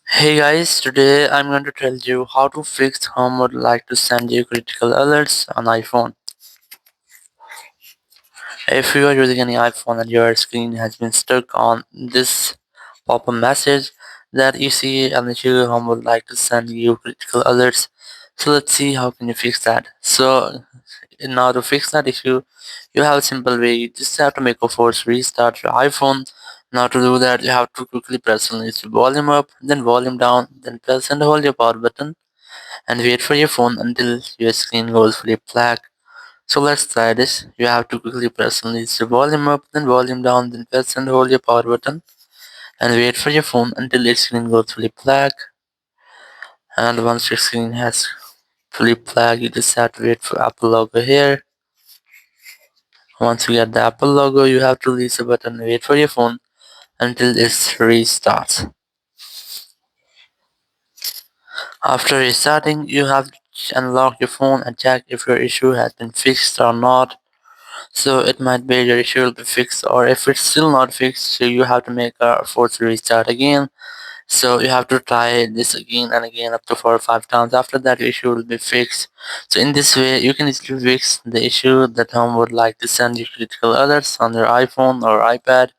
Hey guys, today I'm going to tell you how to fix home would like to send you critical alerts on iPhone. If you are using any iPhone and your screen has been stuck on this pop-up message that you see an issue, home would like to send you critical alerts. So let's see how can you fix that. So now to fix that issue, you have a simple way. You just have to make a force restart your iPhone. Now to do that, you have to quickly press on its volume up, then volume down, then press and hold your power button and wait for your phone until your screen goes fully black. So let's try this. You have to quickly press on its volume up, then volume down, then press and hold your power button and wait for your phone until its screen goes fully black. And once your screen has fully black, you just have to wait for Apple logo here. Once you get the Apple logo, you have to release the button and wait for your phone until it restarts. After restarting, you have to unlock your phone and check if your issue has been fixed or not. So it might be your issue will be fixed, or if it's still not fixed, so you have to make a force restart again. So you have to try this again and again up to 4 or 5 times. After that, your issue will be fixed. So in this way, you can easily fix the issue that home would like to send you critical alerts on your iPhone or iPad.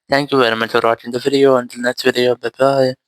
Thank you very much for watching the video. Until next video, bye bye.